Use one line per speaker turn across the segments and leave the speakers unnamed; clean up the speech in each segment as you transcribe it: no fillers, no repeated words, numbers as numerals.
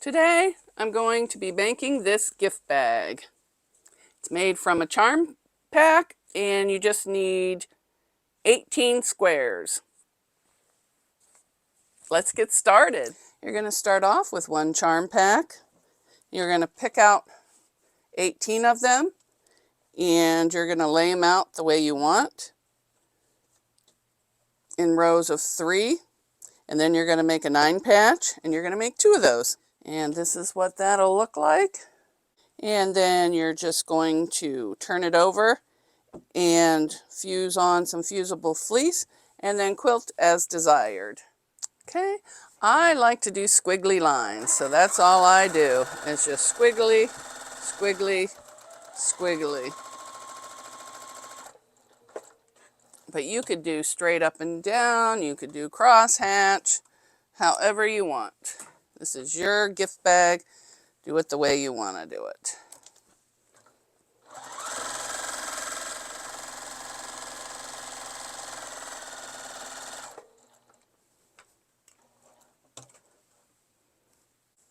Today, I'm going to be making this gift bag. It's made from a charm pack, and you just need 18 squares. Let's get started. You're going to start off with one charm pack. You're going to pick out 18 of them, and you're going to lay them out the way you want in rows of 3. And then you're going to make a 9 patch, and you're going to make 2 of those. And this is what that'll look like. And then you're just going to turn it over and fuse on some fusible fleece and then quilt as desired. Okay, I like to do squiggly lines, so that's all I do. It's just squiggly, squiggly, squiggly. But you could do straight up and down, you could do cross hatch, however you want. This is your gift bag. Do it the way you want to do it.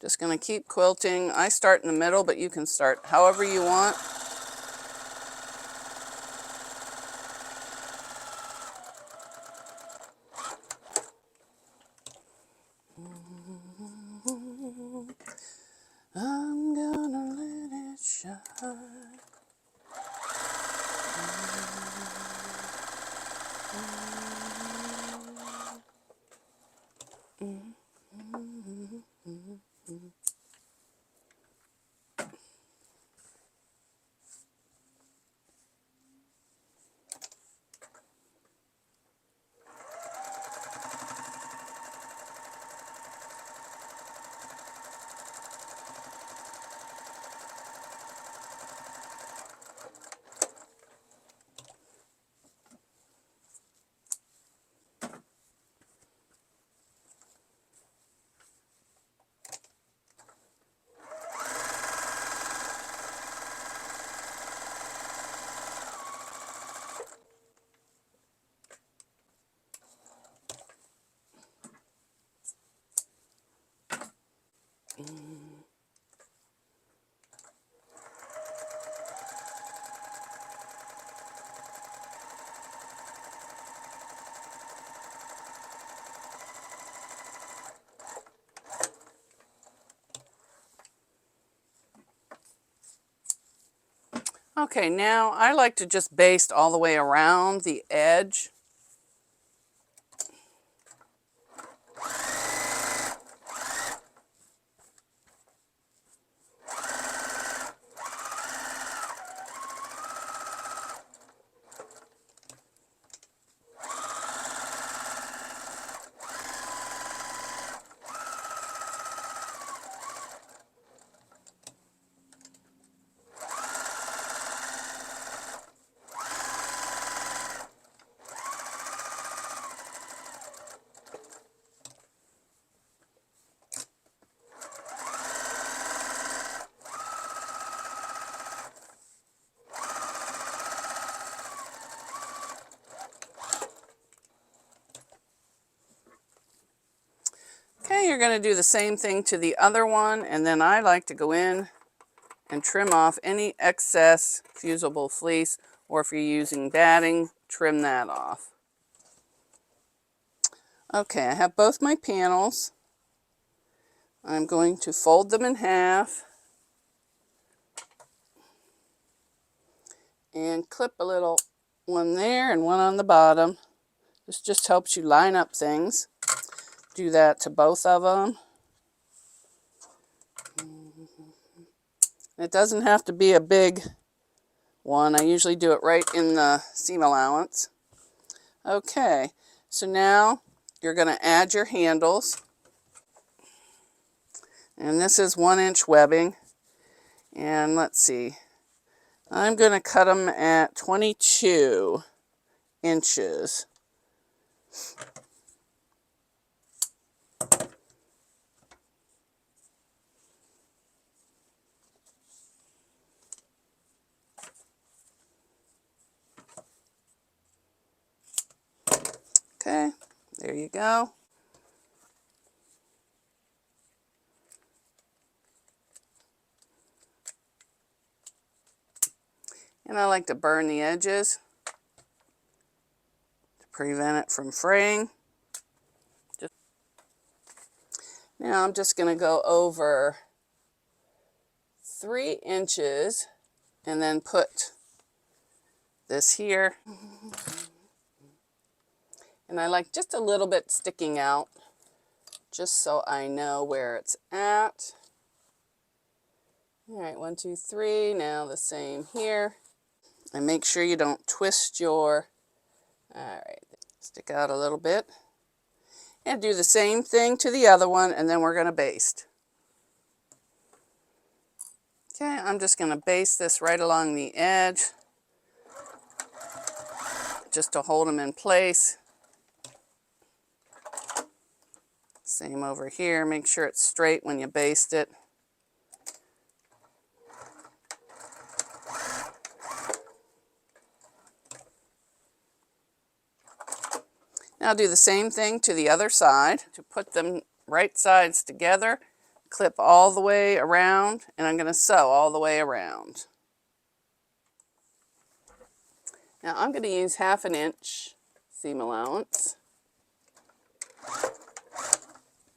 Just going to keep quilting. I start in the middle, but you can start however you want. I'm gonna let it shine. Okay, now I like to just baste all the way around the edge. Okay, you're going to do the same thing to the other one, and then I like to go in and trim off any excess fusible fleece, or if you're using batting, trim that off. Okay, I have both my panels. I'm going to fold them in half and clip a little one there and one on the bottom. This just helps you line up things. Do that to both of them. It doesn't have to be a big one. I usually do it right in the seam allowance. Okay, so now you're going to add your handles. And this is 1-inch webbing. And let's see. I'm going to cut them at 22 inches. Okay, there you go. And I like to burn the edges to prevent it from fraying. Now I'm just going to go over 3 inches and then put this here. And I like just a little bit sticking out, just so I know where it's at. All right, 1, 2, 3. Now the same here. And make sure you don't twist your, all right, stick out a little bit. And do the same thing to the other one, and then we're going to baste. Okay, I'm just going to baste this right along the edge, just to hold them in place. Same over here, make sure it's straight when you baste it. Now do the same thing to the other side. To put them right sides together, clip all the way around, and I'm going to sew all the way around. Now I'm going to use 1/2 inch seam allowance.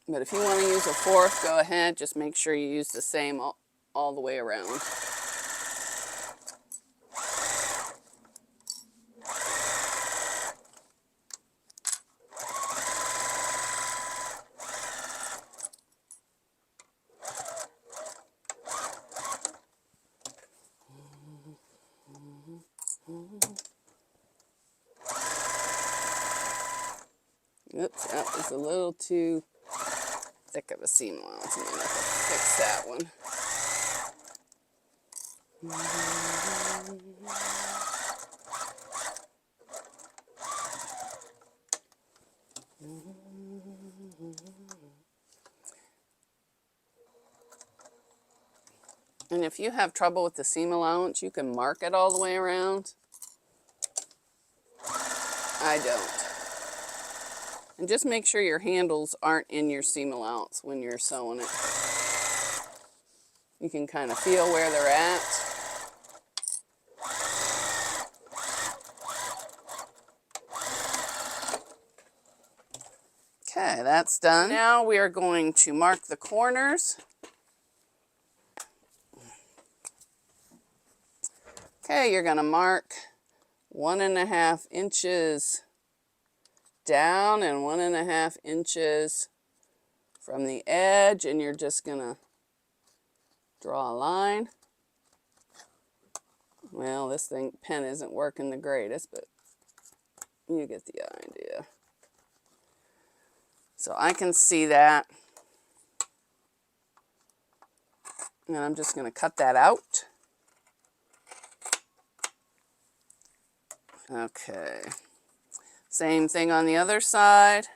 But if you want to use a 1/4, go ahead. Just make sure you use the same all the way around. Oops, that was a little too thick of a seam allowance. I'm going to have to fix that one. And if you have trouble with the seam allowance, you can mark it all the way around. I don't. And just make sure your handles aren't in your seam allowance when you're sewing it. You can kind of feel where they're at. Okay, that's done. Now we are going to mark the corners. Okay, you're going to mark 1.5 inches down and 1.5 inches from the edge, and you're just going to draw a line. Well, this pen isn't working the greatest, but you get the idea. So I can see that. And I'm just going to cut that out. Okay. Same thing on the other side.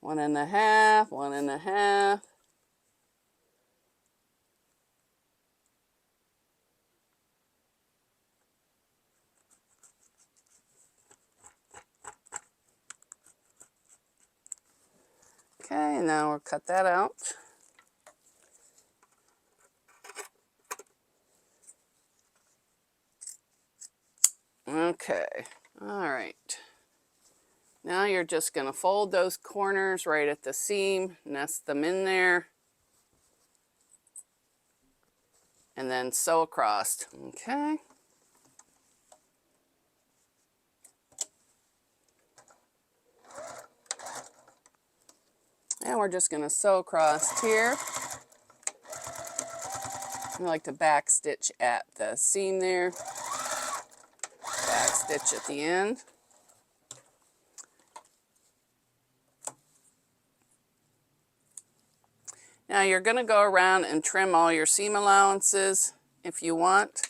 1.5, 1.5. Okay, and now we'll cut that out. Okay, all right. Now you're just going to fold those corners right at the seam, nest them in there, and then sew across. Okay. And we're just going to sew across here. I like to back stitch at the seam there, back stitch at the end. Now you're going to go around and trim all your seam allowances if you want,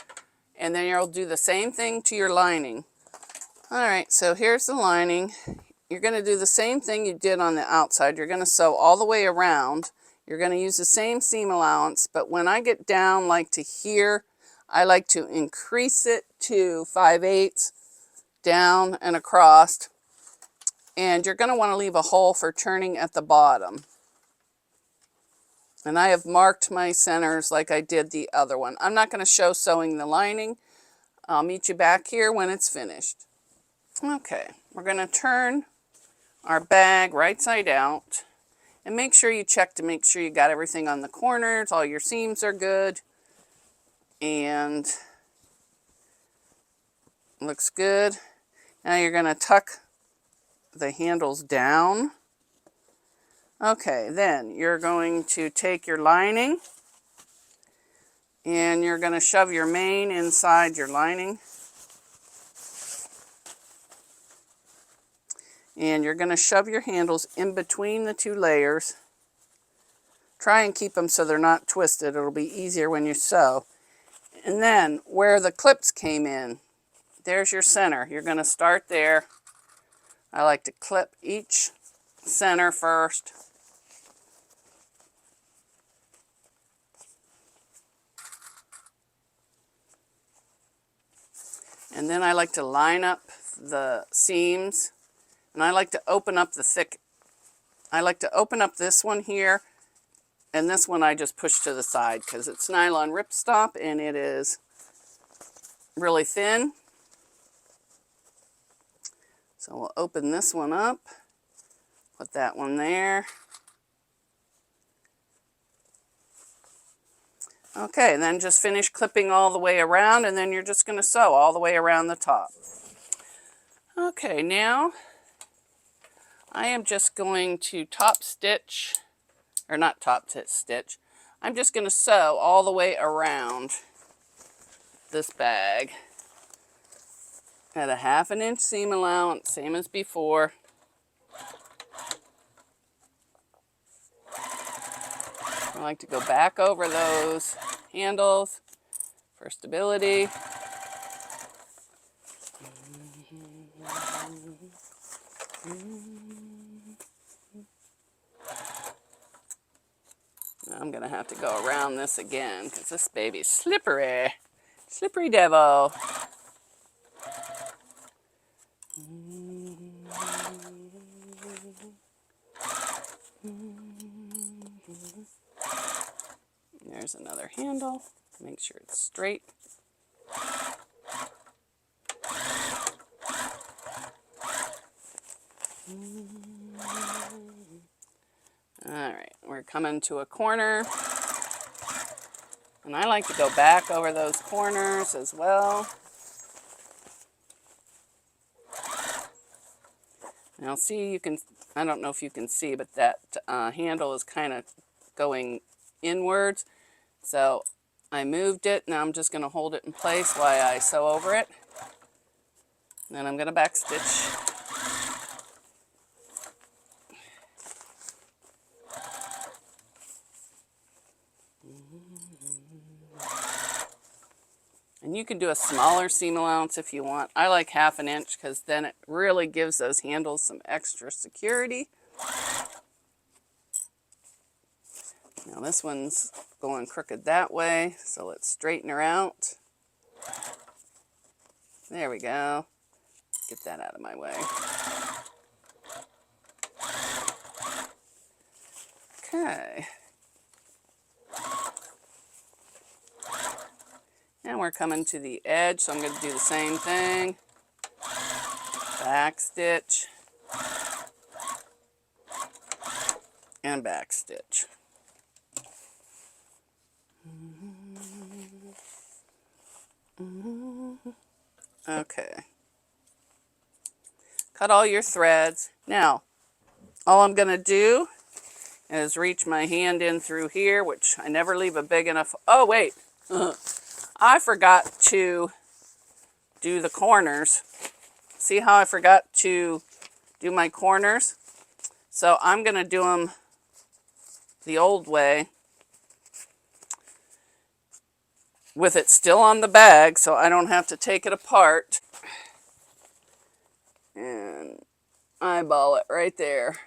and then you'll do the same thing to your lining. All right, so here's the lining. You're going to do the same thing you did on the outside. You're going to sew all the way around. You're going to use the same seam allowance, but when I get down like to here, I like to increase it to 5/8 down and across. And you're going to want to leave a hole for turning at the bottom. And I have marked my centers like I did the other one. I'm not going to show sewing the lining. I'll meet you back here when it's finished. Okay, we're going to turn our bag right side out. And make sure you check to make sure you got everything on the corners, all your seams are good. And looks good. Now you're going to tuck the handles down. Okay, then you're going to take your lining and you're going to shove your main inside your lining. And you're going to shove your handles in between the two layers. Try and keep them so they're not twisted. It'll be easier when you sew. And then where the clips came in, there's your center. You're going to start there. I like to clip each center first. And then I like to line up the seams. And I like to open up the thick. I like to open up this one here. And this one I just push to the side because it's nylon ripstop and it is really thin. So we'll open this one up. Put that one there. Okay, and then just finish clipping all the way around, and then you're just going to sew all the way around the top. Okay, now I am just going to top stitch, or not top stitch, I'm just going to sew all the way around this bag at a 1/2 inch seam allowance, same as before. I like to go back over those handles for stability. Now I'm going to have to go around this again because this baby's slippery. Slippery devil. There's another handle. Make sure it's straight. Alright, we're coming to a corner. And I like to go back over those corners as well. Now see, you can, I don't know if you can see, but that handle is kind of going inwards. So I moved it. Now I'm just going to hold it in place while I sew over it. Then I'm going to back stitch. And you can do a smaller seam allowance if you want. I like 1/2 inch because then it really gives those handles some extra security. Now this one's going crooked that way, so let's straighten her out. There we go. Get that out of my way. Okay. And we're coming to the edge, so I'm going to do the same thing. Back stitch. And back stitch. Okay. Cut all your threads. Now, all I'm going to do is reach my hand in through here, which I never leave a big enough. Oh, wait. I forgot to do the corners. See how I forgot to do my corners? So I'm going to do them the old way with it still on the bag so I don't have to take it apart. And eyeball it right there.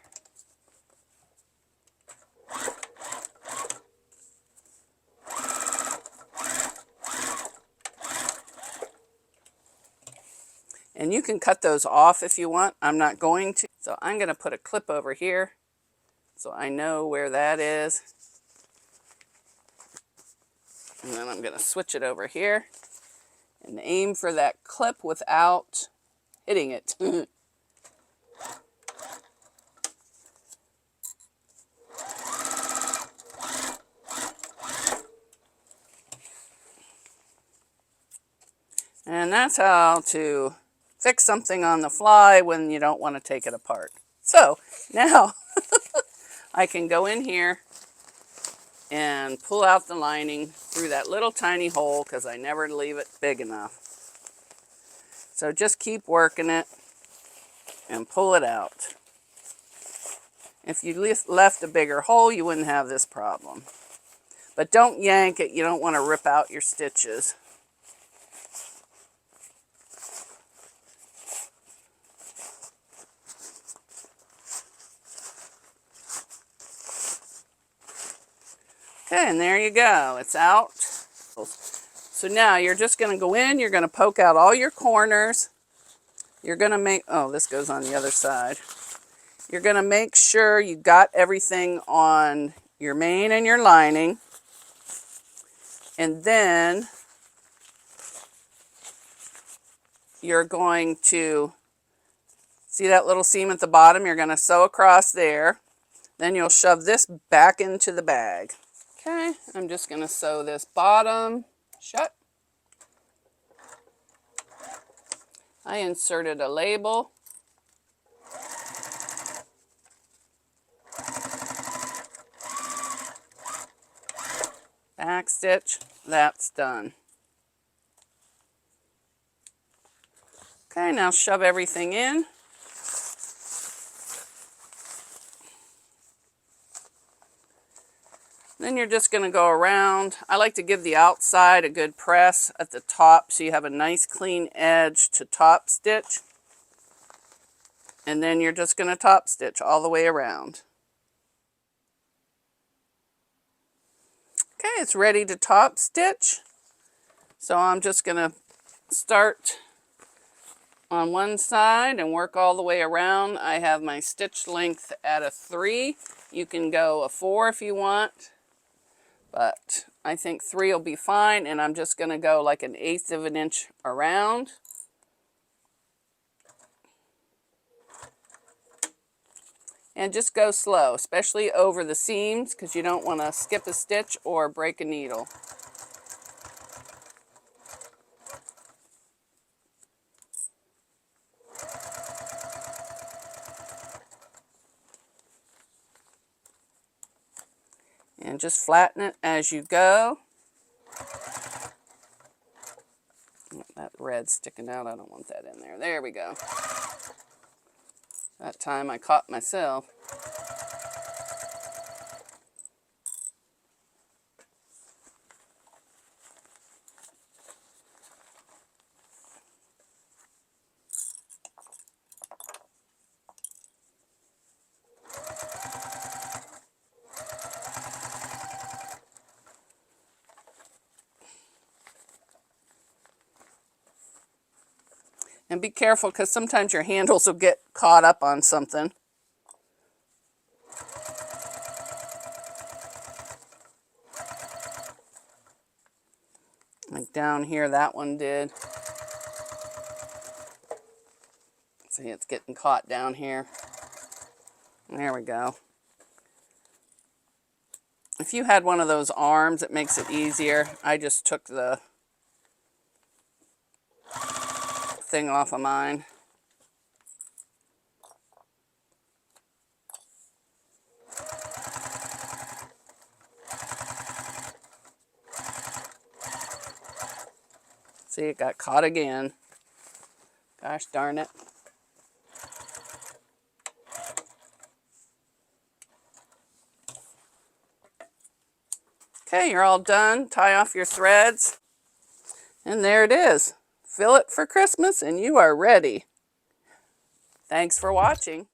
And you can cut those off if you want. I'm not going to. So I'm going to put a clip over here so I know where that is. And then I'm going to switch it over here and aim for that clip without hitting it. And that's how to fix something on the fly when you don't want to take it apart. So now I can go in here and pull out the lining through that little tiny hole because I never leave it big enough. So just keep working it and pull it out. If you left a bigger hole, you wouldn't have this problem. But don't yank it. You don't want to rip out your stitches. Okay, and there you go. It's out. So now you're just going to go in. You're going to poke out all your corners. You're going to make, oh, this goes on the other side. You're going to make sure you got everything on your main and your lining. And then you're going to, see that little seam at the bottom? You're going to sew across there. Then you'll shove this back into the bag. Okay, I'm just going to sew this bottom shut. I inserted a label. Back stitch, that's done. Okay, now shove everything in. Then you're just going to go around. I like to give the outside a good press at the top so you have a nice clean edge to top stitch. And then you're just going to top stitch all the way around. Okay, it's ready to top stitch. So I'm just going to start on one side and work all the way around. I have my stitch length at a 3. You can go a 4 if you want, but I think 3 will be fine, and I'm just going to go like 1/8 of an inch around. And just go slow, especially over the seams, because you don't want to skip a stitch or break a needle. And just flatten it as you go. That red's sticking out. I don't want that in there. There we go. That time I caught myself. And be careful because sometimes your handles will get caught up on something. Like down here, that one did. See, it's getting caught down here. There we go. If you had one of those arms, it makes it easier. I just took the thing off of mine. See, it got caught again. Gosh darn it. Okay, you're all done. Tie off your threads. And there it is. Fill it for Christmas and you are ready. Thanks for watching.